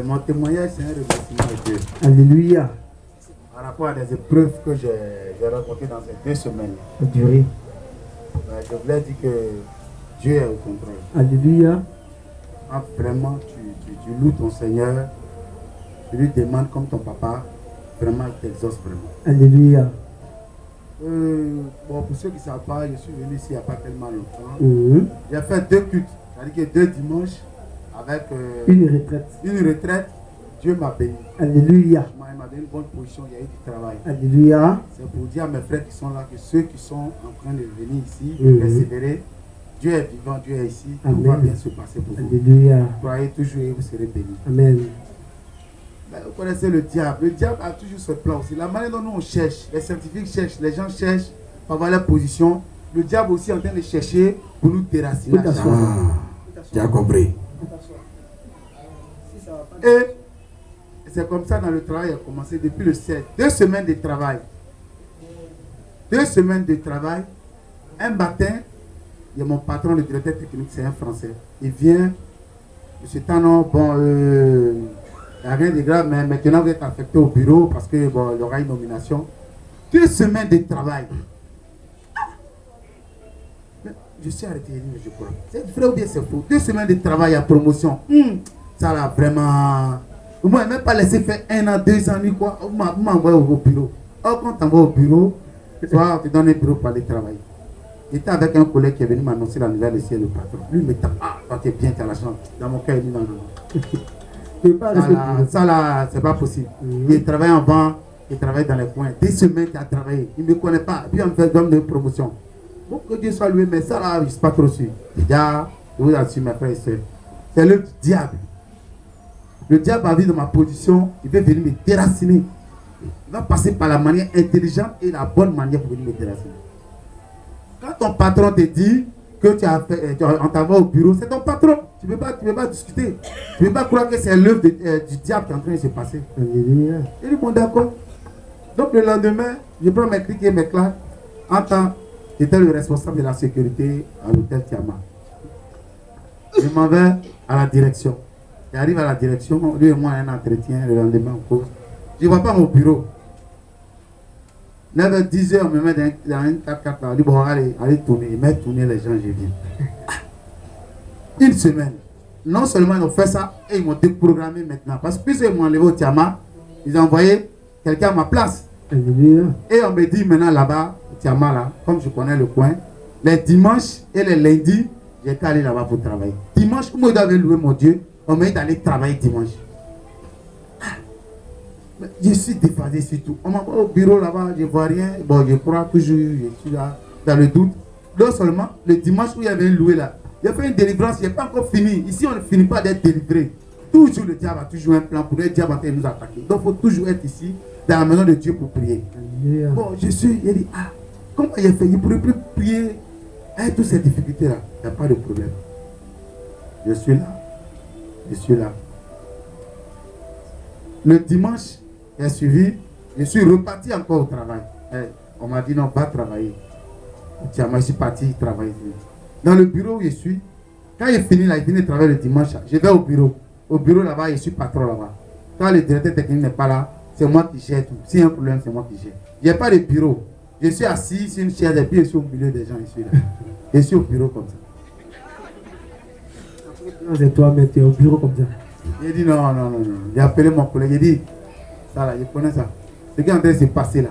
Mon témoignage, c'est un remerciement à Dieu. Alléluia. Par rapport à des épreuves que j'ai rencontrées dans ces 2 semaines. Durée. Je voulais dire que Dieu est au contrôle. Alléluia. Quand vraiment tu loues ton Seigneur, tu lui demandes comme ton papa, vraiment il t'exauce vraiment. Alléluia. Bon, pour ceux qui ne savent pas, je suis venu ici il n'y a pas tellement longtemps. J'ai fait 2 cultes, c'est-à-dire que 2 dimanches avec une retraite. Une retraite. Dieu m'a béni. Alléluia. Il m'a donné une bonne position, il y a eu du travail. Alléluia. C'est pour dire à mes frères qui sont là que ceux qui sont en train de venir ici, de persévérer, Dieu est vivant, Dieu est ici, tout va bien se passer pour vous. Alléluia. Croyez toujours et vous serez bénis. Amen. Mais vous connaissez le diable. Le diable a toujours ce plan aussi. La manière dont nous on cherche, les scientifiques cherchent, les gens cherchent pour avoir leur position. Le diable aussi est en train de chercher pour nous déraciner. Tu as compris. Et c'est comme ça dans le travail a commencé depuis le 7. 2 semaines de travail. 2 semaines de travail. Un matin, il y a mon patron, le directeur technique, c'est un Français. Il vient, M. Tanon, bon, il n'y a rien de grave, mais maintenant vous êtes affecté au bureau parce que bon, il y aura une nomination. 2 semaines de travail. Je suis arrêté, je crois. C'est vrai ou bien c'est faux? 2 semaines de travail à promotion. Ça là, vraiment. Moi, même pas laissé faire 1 an, 2 ans, ni quoi. Vous m'envoyez au bureau. Or, quand tu envoies au bureau, toi, tu donnes un bureau pour aller travailler. J'étais avec un collègue qui est venu m'annoncer la nouvelle ici, le patron. Lui me dit, ah, toi, tu es bien, tu as la chance. Dans mon cœur, il dit non, non. Ça là, c'est pas possible. Il travaille en banque, il travaille dans les coins. 2 semaines, il a travaillé. Il ne me connaît pas. Puis, on me fait donner une promotion. Bon, que Dieu soit loué, mais ça là, je ne suis pas trop sûr. Déjà, je vous assure, mes frères et sœurs, c'est le diable. Le diable a vu dans ma position, il veut venir me déraciner. Il va passer par la manière intelligente et la bonne manière pour venir me déraciner. Quand ton patron te dit que on t'envoie au bureau, c'est ton patron. Tu ne peux pas discuter. Tu ne peux pas croire que c'est l'œuvre du diable qui est en train de se passer. Il dit bon d'accord. Donc le lendemain, je prends mes clics et mes claques. En temps, j'étais le responsable de la sécurité à l'hôtel Tiama. Je m'en vais à la direction. J'arrive à la direction, lui et moi un entretien, le lendemain on cause. Je ne vois pas mon bureau. 9h, 10h, on me met dans un 4x4 là. On dit bon, allez tourner. Il met tourner les gens, je viens. 1 semaine. Non seulement ils ont fait ça, et ils m'ont déprogrammé maintenant. Parce que plus ils m'ont enlevé au Tiama, ils ont envoyé quelqu'un à ma place. Et on me dit maintenant là-bas, au Tiama là, comme je connais le coin, les dimanches et les lundis, j'étais allé là-bas pour travailler. Dimanche, moi je devais louer mon Dieu. On m'a dit d'aller travailler dimanche. Je suis déphasé surtout. On m'envoie au bureau là-bas, je ne vois rien. Bon, je crois toujours, je suis là, dans le doute. Non seulement, le dimanche où il y avait un loué là, j'ai fait une délivrance, il n'est pas encore fini. Ici, on ne finit pas d'être délivré. Toujours le diable a toujours un plan pour le diable en nous attaquer. Donc, il faut toujours être ici, dans la maison de Dieu pour prier. Bon, j'ai dit, comment il a fait? Il ne pourrait plus prier avec toutes ces difficultés-là. Il n'y a pas de problème. Je suis là. Je suis là. Le dimanche, j'ai suivi, je suis reparti encore au travail. On m'a dit non, va travailler. Tiens, moi je suis parti travailler. Dans le bureau où je suis, quand il finit là, il finit de travailler le dimanche, je vais au bureau. Au bureau là-bas, je suis patron là-bas. Quand le directeur technique n'est pas là, c'est moi qui gère tout. S'il y a un problème, c'est moi qui gère. Il n'y a pas de bureau. Je suis assis sur une chaise et puis je suis au milieu des gens. Je suis là. Je suis au bureau comme ça. C'est toi, mais tu es au bureau comme ça. J'ai dit non. J'ai appelé mon collègue, j'ai dit, ça là, je connais ça. Ce qui est en train de se passer là.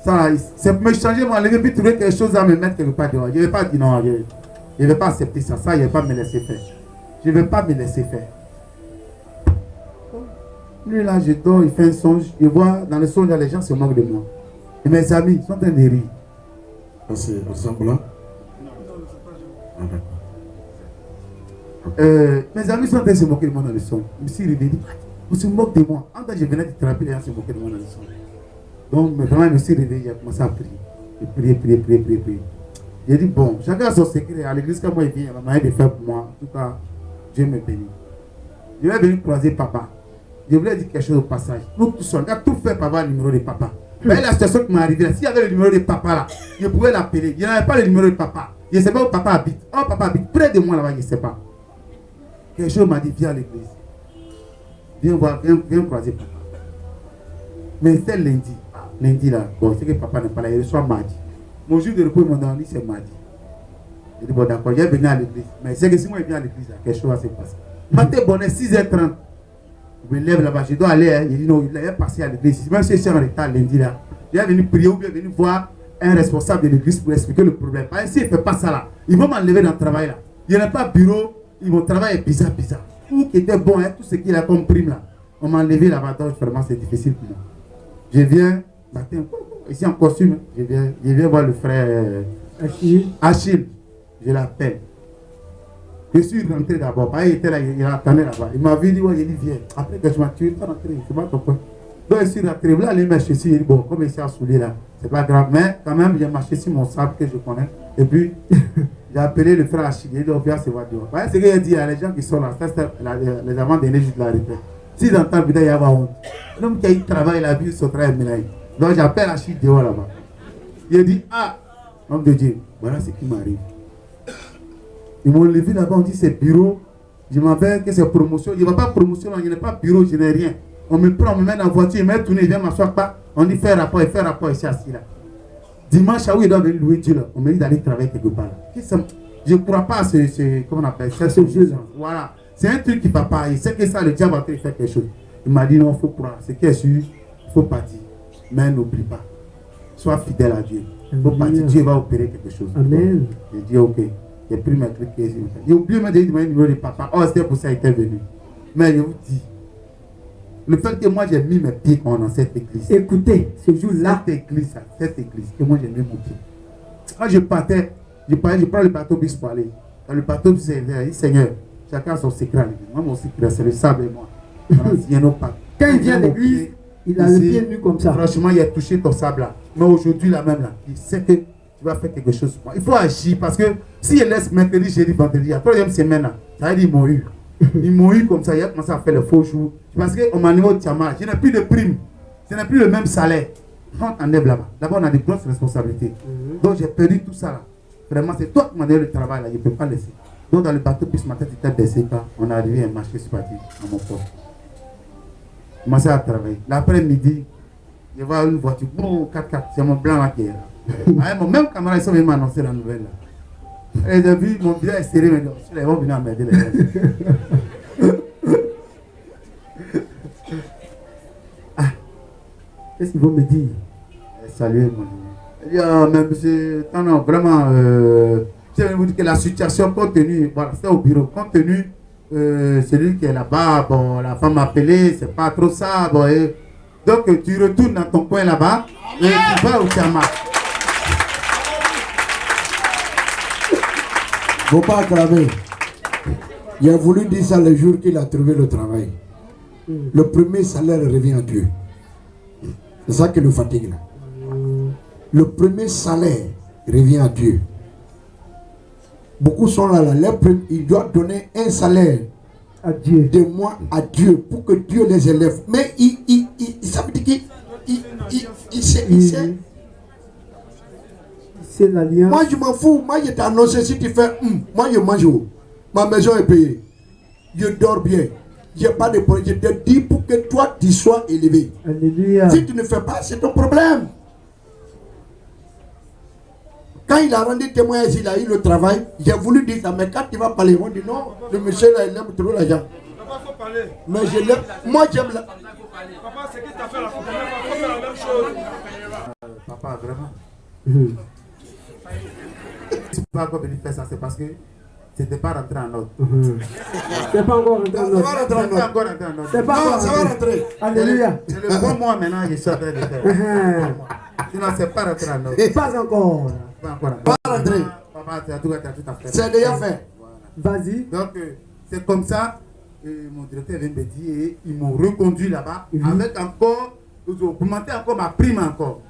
Ça là, c'est pour me changer, m'enlever, puis trouver quelque chose à me mettre quelque part dehors. Je ne vais pas dire non, je ne vais pas accepter ça. Ça, je ne vais pas me laisser faire. Je ne vais pas me laisser faire. Lui là, je dors, il fait un songe. Je vois dans le songe, les gens se moquent de moi. Et mes amis sont en train de rire. C'est semblant. Mes amis sont en train de se moquer de moi dans le son. Je me suis réveillé, on se moque de moi. En tant que je venais de travailler, les gens se moquaient de moi dans le son. Donc, vraiment, je me suis réveillé, j'ai commencé à prier. J'ai prié. J'ai dit, bon, chacun a son secret. À l'église, quand moi il vient, il y a la manière de faire pour moi. En tout cas, Dieu me bénit. Je vais venir croiser papa. Je voulais dire quelque chose au passage. Nous tous, on a tout fait pour avoir le numéro de papa. Mais la situation qui m'est arrivée, s'il y avait le numéro de papa là, je pouvais l'appeler. Il n'y avait pas le numéro de papa. Je ne sais pas où papa habite. Oh, papa habite près de moi là-bas, je ne sais pas. Quelque chose m'a dit, viens à l'église. viens voir, viens croiser papa. Mais c'est lundi. Lundi là, bon, c'est que papa n'est pas là, il reçoit mardi. Mon jour de repos, mon ami, c'est mardi. Il dit, bon, d'accord, j'ai venu à l'église. Mais c'est que si moi je viens à l'église, quelque chose va se passer. Matin, bon, 6h30. Je me lève là-bas, je dois aller. Hein. Il dit, non, il est passé à l'église. Même si je suis en retard lundi là, il est venu prier ou bien venu voir un responsable de l'église pour expliquer le problème. Parce que s'il ne fait pas ça là, ils vont m'enlever dans le travail là. Il n'y a pas de bureau, mon travail est bizarre. Tout qui était bon, hein, tout ce qu'il a comme prime là, on m'a enlevé là-bas, donc vraiment c'est difficile pour moi. Je viens, matin, ici en costume, je viens voir le frère Achille. Je l'appelle. Je suis rentré d'abord. Il était là, il attendait là-bas. Il m'a vu, il dit, ouais, il dit, viens. Après que je m'ai tué, il est rentré, c'est pas ton point. Donc je suis rentré, là, les mèches ici, il dit, bon, comme il s'est assoulé là, c'est pas grave, mais quand même, j'ai marché sur mon sable que je connais. Et puis, j'ai appelé le frère Achille, il dit, on vient se voir dehors. C'est ce qu'il a dit à les gens qui sont là, les avant-derniers jours de la retraite. S'ils entendent, peut-être, il y a honte. L'homme qui a eu travail, la vie, son travail, donc j'appelle Achille dehors là-bas. Il a dit, ah, homme de Dieu, voilà ce qui m'arrive. Ils m'ont levé là-bas, on dit c'est bureau. Je m'en vais que c'est promotion. Il n'y a pas promotion, il n'y a pas bureau, je n'ai rien. On me prend, on me met dans la voiture, il me met tourner, il vient m'asseoir pas. On dit fais rapport, ici assis là. Dimanche, où il doit venir louer Dieu là, on me dit d'aller travailler quelque part. Je ne crois pas à ce comment on appelle ça, ce jeu là. Voilà. C'est un truc qui ne va pas. Il sait que ça, le diable va faire quelque chose. Il m'a dit non, il faut croire. Ce qui est sûr, il faut partir. Mais n'oublie pas. Sois fidèle à Dieu. Il faut partir. Dieu va opérer quelque chose. Amen. J'ai dit ok. J'ai pris mes trucs. J'ai oublié de dire le numéro de papa. Oh, c'était pour ça qu'il était venu. Mais je vous dis, le fait que moi j'ai mis mes pieds dans cette église. Écoutez, ce jour-là. Cette église, que moi j'ai mis mon pied. Quand je partais, je prends le bateau bis pour aller. Dans le bateau bis, il dit Seigneur, chacun a son secret. Moi, mon secret, c'est le sable et moi. Quand il vient à l'église, il a le pied nu comme ça. Franchement, il a touché ton sable là. Mais aujourd'hui, là même là, il sait que tu vas faire quelque chose pour moi. Il faut agir parce que si il laisse mercredi, jeudi, vendredi, la troisième semaine là, ça veut dire qu'ils m'ont eu. Ils m'ont eu comme ça, il a commencé à faire le faux jour. Parce qu'on m'a niveau de Tiama, je n'ai plus de prime, je n'ai plus le même salaire. Quand on enlève là-bas, d'abord on a des grosses responsabilités. Donc j'ai perdu tout ça là. Vraiment, c'est toi qui m'as donné le travail là, je ne peux pas laisser. Donc dans le bateau, puis ma tête était baissée quand on est arrivé à un marché sur parti à mon poste. Je commençais à travailler. L'après-midi, je vois une voiture, bon, 4x4, c'est mon blanc là qui est là. Mon même camarade, ils sont venus m'annoncer la nouvelle là. Et j'ai vu mon bilan est serré, mais ils vont venir m'aider les gens. Qu'est-ce qu'ils vont me dire? Salut mon ami. Il dit, mais monsieur, non, vraiment, je vais vous dire que la situation, compte tenu, voilà, c'est au bureau, compte tenu, celui qui est là-bas, bon, la femme m'a appelé, c'est pas trop ça, bon, et, donc tu retournes dans ton coin là-bas, et tu vas au Tiama. Faut pas acclamer. Il a voulu dire ça le jour qu'il a trouvé le travail. Le premier salaire revient à Dieu. C'est ça qui nous fatigue là. Le premier salaire revient à Dieu. Beaucoup sont là, ils doivent donner un salaire à Dieu. De moi à Dieu pour que Dieu les élève. Mais ça veut dire qu'il sait. Moi je m'en fous. Moi je t'ai annoncé si tu fais moi je mange. Ma maison est payée. Je dors bien. Je n'ai pas de problème. Je te dis pour que toi tu sois élevé. Alléluia. Si tu ne fais pas, c'est ton problème. Quand il a rendu témoignage, il a eu le travail. J'ai voulu dire ça, mais quand il va parler, on dit non, le monsieur là, il aime trop l'argent. Papa, faut parler. Mais je l'aime. Moi j'aime la. Papa, c'est qui t'a fait la photo? Faut faire la même chose. Papa, vraiment. Si pas encore venu faire ça, c'est parce que c'était pas rentré en ordre. C'est pas encore rentré en ordre. C'est pas Non, ça va rentrer. Alléluia. C'est le bon mois maintenant, je suis en train de faire. Sinon, c'est pas rentré en ordre. Pas encore. Pas encore. Pas rentrer. Papa, tu as tout à fait. C'est déjà fait. Voilà. Vas-y. Donc, c'est comme ça. Mon directeur vient me dire et ils m'ont reconduit là-bas avec encore, ils ont augmenté encore ma prime encore.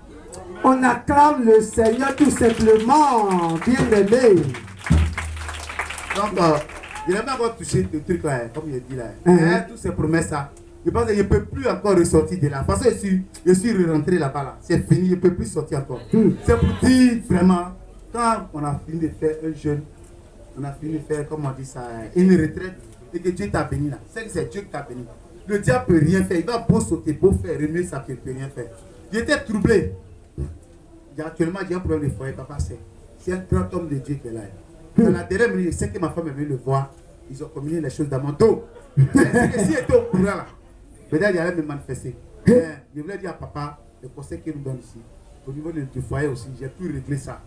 On acclame le Seigneur tout simplement, bien aimé. Donc, je n'ai pas encore touché le truc là, comme il dit là. Toutes ces promesses là, je pense que je ne peux plus encore ressortir de là. Parce que je suis rentré là-bas là. C'est fini, je ne peux plus sortir encore. C'est pour dire vraiment, quand on a fini de faire un jeûne, on a fini de faire, comment on dit ça, une retraite, et que Dieu t'a béni là. C'est que c'est Dieu qui t'a béni. Le diable ne peut rien faire. Il va beau sauter, beau faire, remuer ça, il ne peut rien faire. J'étais troublé. Actuellement, j'ai un problème de foyer, papa, c'est un grand homme de Dieu qui est là. Dans la dernière minute, je sais que ma femme est venue le voir. Ils ont communiqué les choses dans mon dos. C'est que s'il était au courant là, peut-être il allait me manifester. Mais je voulais dire à papa, le conseil qu'il nous donne ici, au niveau du foyer aussi, j'ai pu régler ça.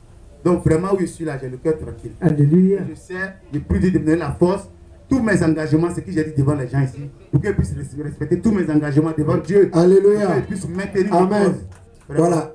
Donc vraiment où je suis là, j'ai le cœur tranquille. Alléluia. Je sais, j'ai plus de donner la force. Tous mes engagements, ce que j'ai dit devant les gens ici, pour qu'ils puissent respecter tous mes engagements devant Dieu. Alléluia. Pour qu'ils puissent maintenir Amen. mes causes. Voilà.